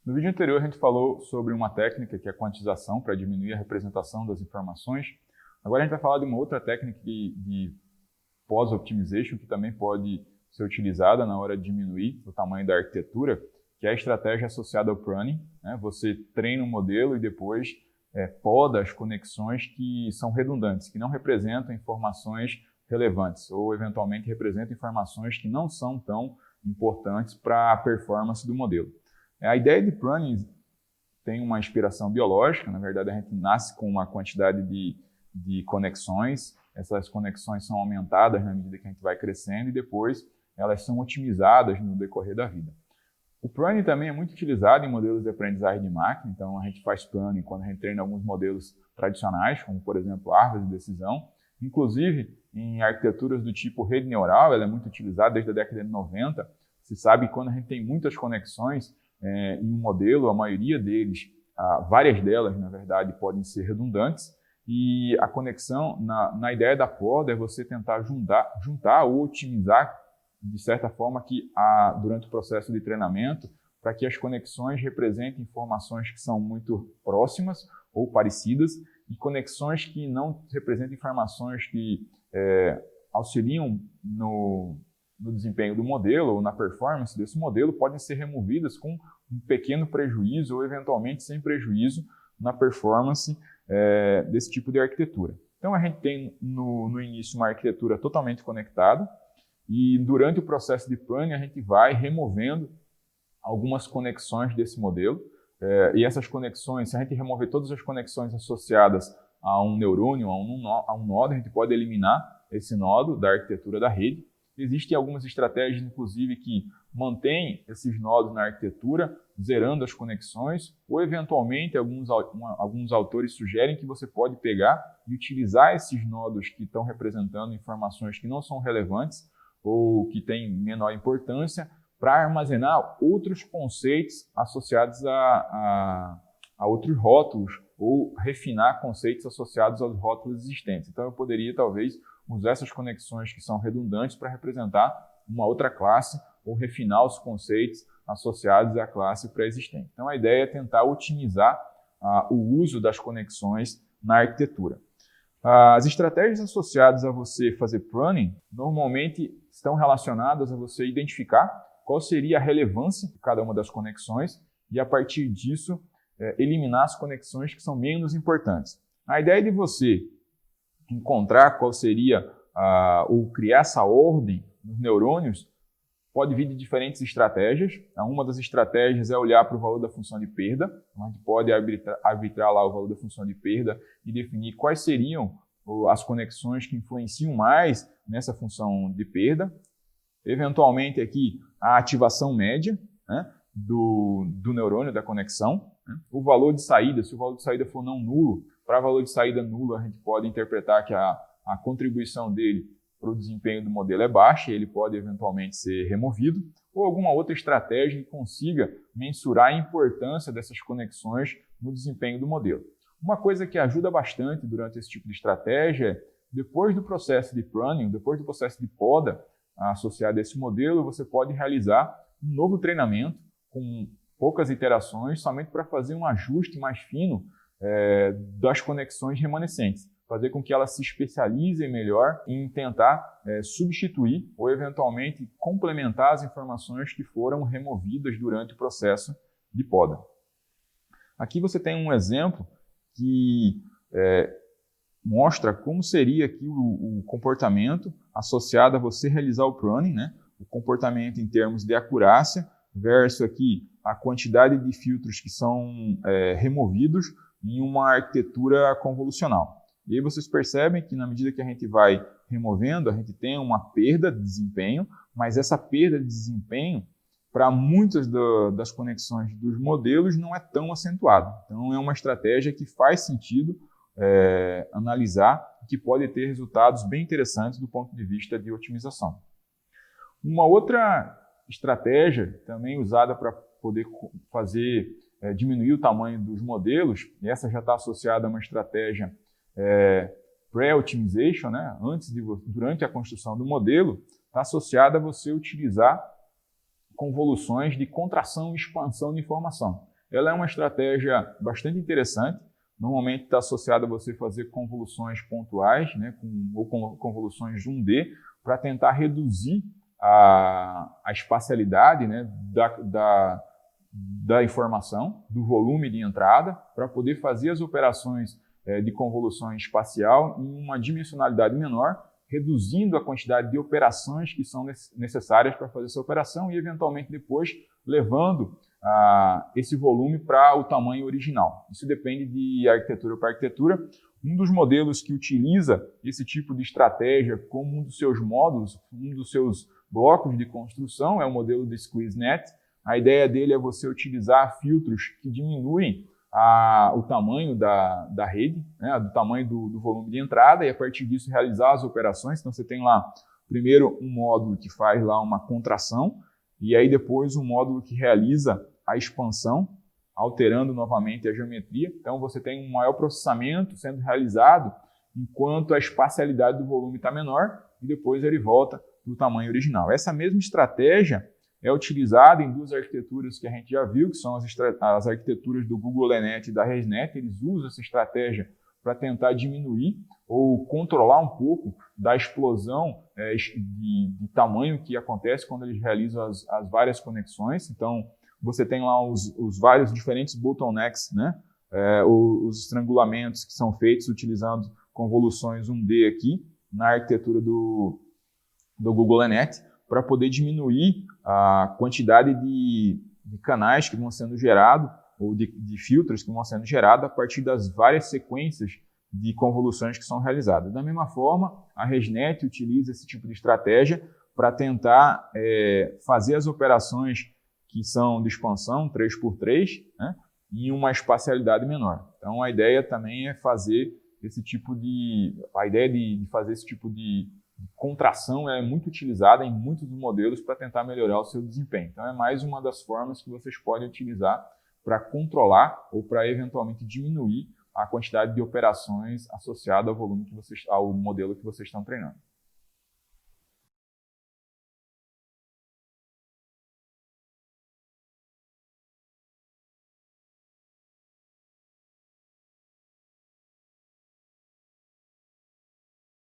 No vídeo anterior, a gente falou sobre uma técnica que é a quantização, para diminuir a representação das informações. Agora a gente vai falar de uma outra técnica de pós-optimization, que também pode ser utilizada na hora de diminuir o tamanho da arquitetura, que é a estratégia associada ao pruning, né? Você treina um modelo e depois poda as conexões que são redundantes, que não representam informações relevantes, ou eventualmente representam informações que não são tão importantes para a performance do modelo. A ideia de pruning tem uma inspiração biológica. Na verdade, a gente nasce com uma quantidade de conexões. Essas conexões são aumentadas na medida que a gente vai crescendo e depois elas são otimizadas no decorrer da vida. O pruning também é muito utilizado em modelos de aprendizagem de máquina. Então, a gente faz pruning quando a gente treina alguns modelos tradicionais, como, por exemplo, árvores de decisão. Inclusive, em arquiteturas do tipo rede neural, ela é muito utilizada desde a década de 90. Se sabe que quando a gente tem muitas conexões em um modelo, a maioria deles, várias delas, na verdade, podem ser redundantes. E a conexão, na ideia da poda, é você tentar juntar ou otimizar, de certa forma, durante o processo de treinamento, para que as conexões representem informações que são muito próximas ou parecidas e conexões que não representem informações que auxiliam no desempenho do modelo ou na performance desse modelo, podem ser removidas com um pequeno prejuízo ou eventualmente sem prejuízo na performance desse tipo de arquitetura. Então a gente tem no início uma arquitetura totalmente conectada e durante o processo de pruning a gente vai removendo algumas conexões desse modelo e essas conexões, se a gente remover todas as conexões associadas a um neurônio, a um nodo, a gente pode eliminar esse nodo da arquitetura da rede. Existem algumas estratégias, inclusive, que mantêm esses nodos na arquitetura, zerando as conexões, ou, eventualmente, alguns autores sugerem que você pode pegar e utilizar esses nodos que estão representando informações que não são relevantes ou que têm menor importância para armazenar outros conceitos associados a outros rótulos ou refinar conceitos associados aos rótulos existentes. Então, eu poderia, talvez, usar essas conexões que são redundantes para representar uma outra classe ou refinar os conceitos associados à classe pré-existente. Então, a ideia é tentar otimizar o uso das conexões na arquitetura. As estratégias associadas a você fazer pruning normalmente estão relacionadas a você identificar qual seria a relevância de cada uma das conexões e, a partir disso, eliminar as conexões que são menos importantes. A ideia de você encontrar qual seria, ou criar essa ordem nos neurônios, pode vir de diferentes estratégias. Uma das estratégias é olhar para o valor da função de perda. Então, a gente pode arbitrar lá o valor da função de perda e definir quais seriam as conexões que influenciam mais nessa função de perda. Eventualmente, aqui, a ativação média, né, do neurônio, da conexão. Né? O valor de saída, se o valor de saída for não nulo, para valor de saída nulo, a gente pode interpretar que a contribuição dele para o desempenho do modelo é baixa e ele pode eventualmente ser removido, ou alguma outra estratégia que consiga mensurar a importância dessas conexões no desempenho do modelo. Uma coisa que ajuda bastante durante esse tipo de estratégia é, depois do processo de pruning, depois do processo de poda associado a esse modelo, você pode realizar um novo treinamento com poucas iterações, somente para fazer um ajuste mais fino das conexões remanescentes, fazer com que elas se especializem melhor em tentar substituir ou eventualmente complementar as informações que foram removidas durante o processo de poda. Aqui você tem um exemplo que mostra como seria aqui o comportamento associado a você realizar o pruning, né? O comportamento em termos de acurácia versus aqui a quantidade de filtros que são removidos em uma arquitetura convolucional. E aí vocês percebem que na medida que a gente vai removendo, a gente tem uma perda de desempenho, mas essa perda de desempenho, para muitas das conexões dos modelos, não é tão acentuada. Então é uma estratégia que faz sentido analisar, que pode ter resultados bem interessantes do ponto de vista de otimização. Uma outra estratégia também usada para poder diminuir o tamanho dos modelos, e essa já está associada a uma estratégia pré-optimization, né? Durante a construção do modelo, está associada a você utilizar convoluções de contração e expansão de informação. ela é uma estratégia bastante interessante. Normalmente está associada a você fazer convoluções pontuais, né, ou convoluções de 1D, para tentar reduzir a espacialidade, né, da informação, do volume de entrada, para poder fazer as operações de convolução espacial em uma dimensionalidade menor, reduzindo a quantidade de operações que são necessárias para fazer essa operação e, eventualmente, depois levando esse volume para o tamanho original. Isso depende de arquitetura para arquitetura. Um dos modelos que utiliza esse tipo de estratégia como um dos seus módulos, um dos seus blocos de construção, é o modelo de SqueezeNet. A ideia dele é você utilizar filtros que diminuem o tamanho da rede, né, do tamanho do volume de entrada, e a partir disso realizar as operações. Então você tem lá, primeiro, um módulo que faz lá uma contração, e aí depois um módulo que realiza a expansão, alterando novamente a geometria. Então você tem um maior processamento sendo realizado enquanto a espacialidade do volume está menor, e depois ele volta para o tamanho original. Essa mesma estratégia é utilizada em duas arquiteturas que a gente já viu, que são as arquiteturas do GoogleNet e da ResNet. Eles usam essa estratégia para tentar diminuir ou controlar um pouco da explosão de tamanho que acontece quando eles realizam as várias conexões. Então, você tem lá os vários diferentes bottlenecks, né? Os estrangulamentos que são feitos utilizando convoluções 1D aqui na arquitetura do GoogleNet, para poder diminuir a quantidade de canais que vão sendo gerados, ou de filtros que vão sendo gerados a partir das várias sequências de convoluções que são realizadas. Da mesma forma, a ResNet utiliza esse tipo de estratégia para tentar fazer as operações que são de expansão 3x3, né, em uma espacialidade menor. Então, a ideia também é fazer esse tipo de... A ideia de fazer esse tipo de contração é muito utilizada em muitos dos modelos para tentar melhorar o seu desempenho. Então, é mais uma das formas que vocês podem utilizar para controlar ou para eventualmente diminuir a quantidade de operações associada ao volume ao modelo que vocês estão treinando.